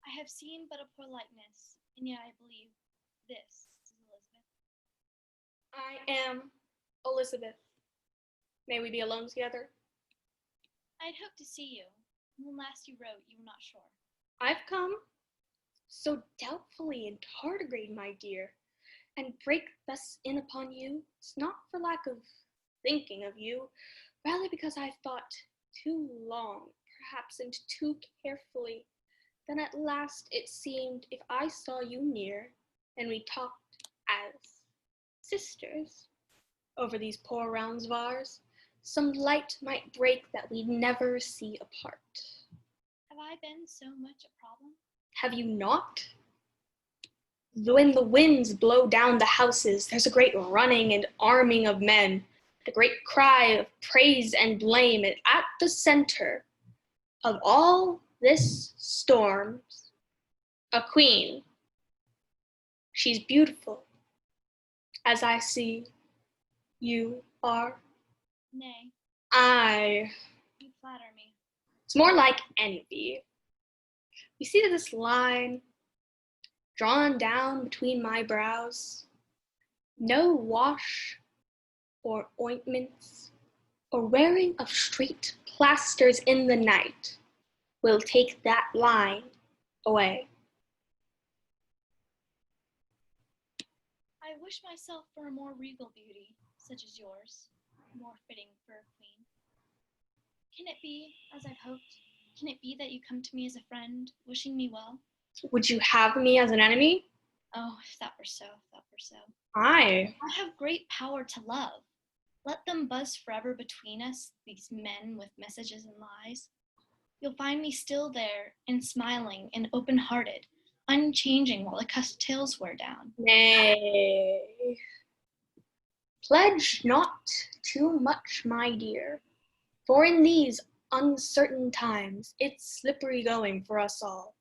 I have seen but a poor likeness, and yet I believe this is Elizabeth. I am Elizabeth. May we be alone together? I had hoped to see you. When last you wrote, you were not sure. I've come so doubtfully and tardigrade, my dear, and break thus in upon you, it's not for lack of thinking of you, rather because I thought too long, perhaps, and too carefully. Then at last it seemed, if I saw you near, and we talked as sisters over these poor rounds of ours, some light might break that we'd never see apart. Have I been so much a problem? Have you not? When the winds blow down the houses, there's a great running and arming of men, a great cry of praise and blame, and at the center of all this storm, a queen. She's beautiful, as I see you are. Nay, you flatter me. It's more like envy. You see this line drawn down between my brows? No wash or ointments or wearing of straight plasters in the night will take that line away. I wish myself for a more regal beauty, such as yours, more fitting for a queen. Can it be, as I've hoped? Can it be that you come to me as a friend, wishing me well? Would you have me as an enemy? Oh, if that were so, if that were so. Aye. I have great power to love. Let them buzz forever between us, these men with messages and lies. You'll find me still there, and smiling, and open-hearted, unchanging while the coattails wear down. Nay. Pledge not too much, my dear, for in these uncertain times it's slippery going for us all.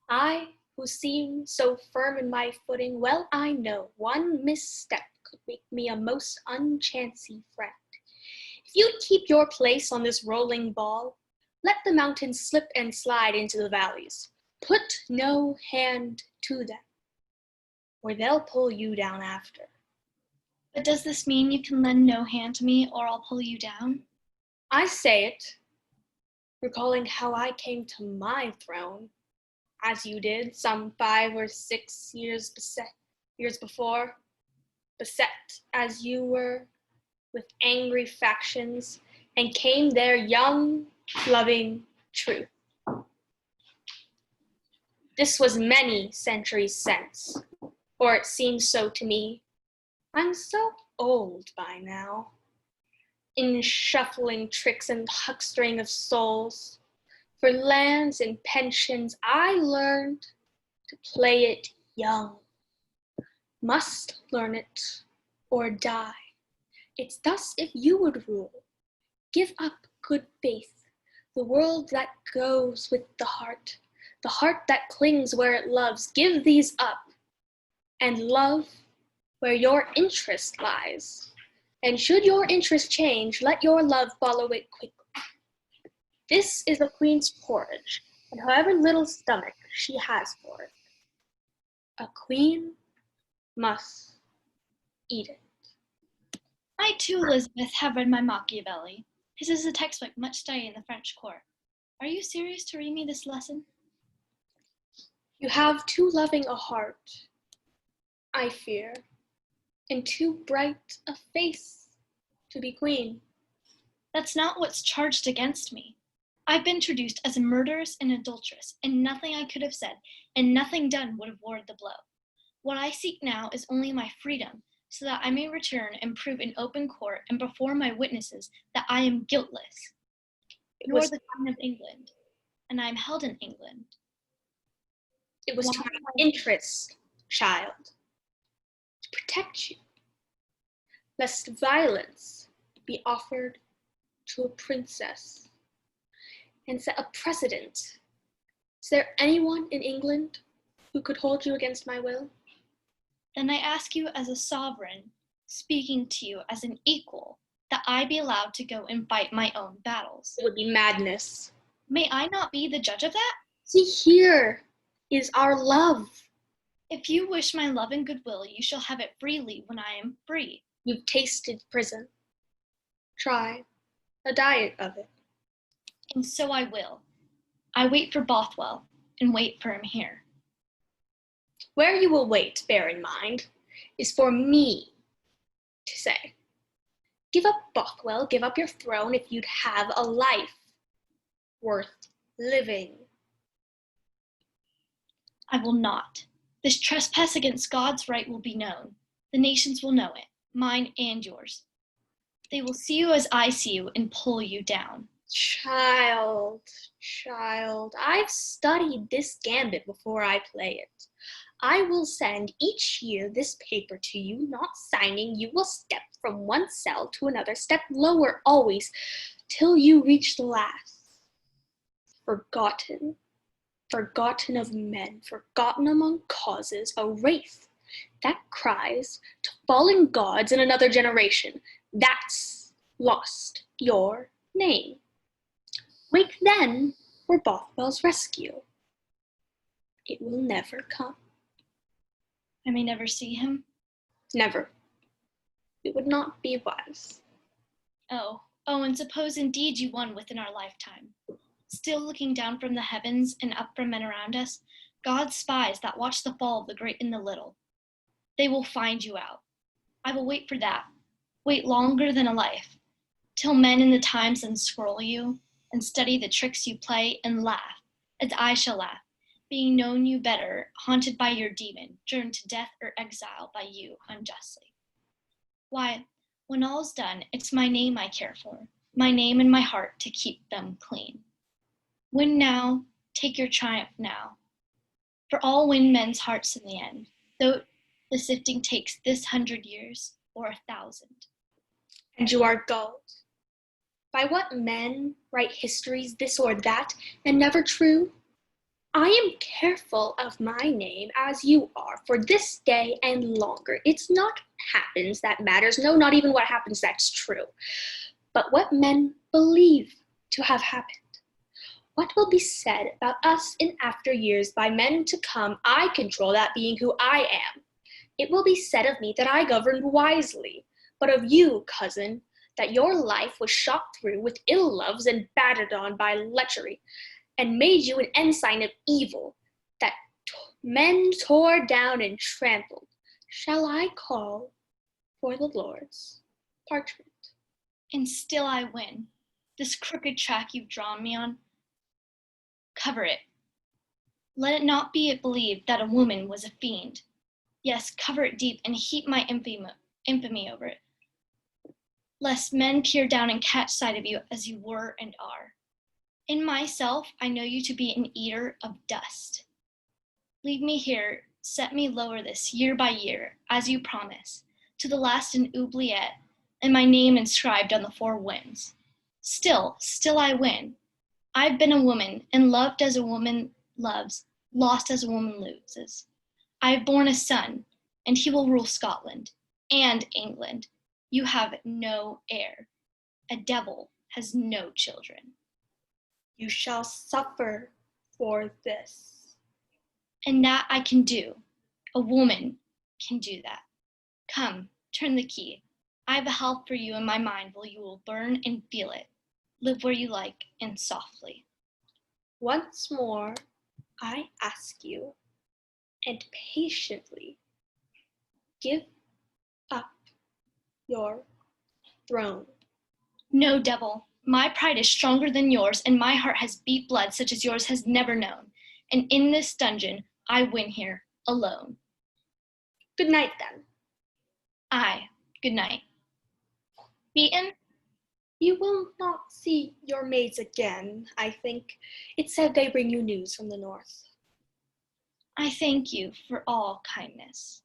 I, who seem so firm in my footing, well I know one misstep could make me a most unchancy friend. If you keep your place on this rolling ball, let the mountains slip and slide into the valleys. Put no hand to them, or they'll pull you down after. But does this mean you can lend no hand to me, or I'll pull you down? I say it, recalling how I came to my throne, as you did some 5 or 6 years before, beset as you were with angry factions, and came there young, loving truth. This was many centuries since, or it seems so to me. I'm so old by now, in shuffling tricks and huckstering of souls. For lands and pensions I learned to play it young. Must learn it or die. It's thus if you would rule. Give up good faith, the world that goes with the heart that clings where it loves. Give these up, and love where your interest lies. And should your interest change, let your love follow it quickly. This is a queen's porridge, and however little stomach she has for it, a queen must eat it. I too, Elizabeth, have read my Machiavelli. His is a textbook much studied in the French court. Are you serious to read me this lesson? You have too loving a heart, I fear, and too bright a face to be queen. That's not what's charged against me. I've been introduced as a murderess and adulteress, and nothing I could have said, and nothing done would have warded the blow. What I seek now is only my freedom, so that I may return and prove in open court and before my witnesses that I am guiltless. You are the Queen of England, and I am held in England. It was to my interest, child, to protect you, lest violence be offered to a princess and set a precedent. Is there anyone in England who could hold you against my will? Then I ask you as a sovereign, speaking to you as an equal, that I be allowed to go and fight my own battles. It would be madness. May I not be the judge of that? See here, is our love. If you wish my love and goodwill, you shall have it freely when I am free. You've tasted prison. Try a diet of it. And so I will. I wait for Bothwell, and wait for him here. Where you will wait, bear in mind, is for me to say, give up Bothwell, give up your throne if you'd have a life worth living. I will not. This trespass against God's right will be known. The nations will know it, mine and yours. They will see you as I see you and pull you down. Child, I've studied this gambit before I play it. I will send each year this paper to you, not signing. You will step from one cell to another, step lower always, till you reach the last. Forgotten of men, forgotten among causes, a wraith that cries to fallen gods in another generation. That's lost your name. Wait then for Bothwell's rescue. It will never come. I may never see him. Never. It would not be wise. Oh, and suppose indeed you won within our lifetime. Still looking down from the heavens and up from men around us, God's spies that watch the fall of the great and the little. They will find you out. I will wait for that. Wait longer than a life, till men in the times unscroll you, and study the tricks you play, and laugh, as I shall laugh, being known you better, haunted by your demon, driven to death or exile by you unjustly. Why, when all's done, it's my name I care for, my name and my heart to keep them clean. Win now, take your triumph now. For all win men's hearts in the end, though the sifting takes this 100 years or 1,000. And you are gulled. By what men write histories this or that, and never true? I am careful of my name as you are, for this day and longer. It's not what happens that matters, no, not even what happens that's true, but what men believe to have happened. What will be said about us in after years by men to come? I control that being who I am. It will be said of me that I governed wisely, but of you, cousin, that your life was shot through with ill loves and battered on by lechery, and made you an ensign of evil, that men tore down and trampled. Shall I call for the Lord's parchment? And still I win. This crooked track you've drawn me on, cover it. Let it not be believed that a woman was a fiend. Yes, cover it deep and heap my infamy over it, lest men peer down and catch sight of you as you were and are. In myself, I know you to be an eater of dust. Leave me here, set me lower this year by year, as you promise, to the last an oubliette, and my name inscribed on the four winds. Still I win. I've been a woman, and loved as a woman loves, lost as a woman loses. I have borne a son, and he will rule Scotland and England. You have no heir. A devil has no children. You shall suffer for this. And that I can do. A woman can do that. Come, turn the key. I have a help for you in my mind while you will burn and feel it. Live where you like and softly. Once more, I ask you, and patiently, give up your throne. No, devil. My pride is stronger than yours, and my heart has beat blood such as yours has never known. And in this dungeon, I win here, alone. Good night, then. Aye, good night. Beaten? You will not see your maids again, I think. It's said they bring you news from the north. I thank you for all kindness.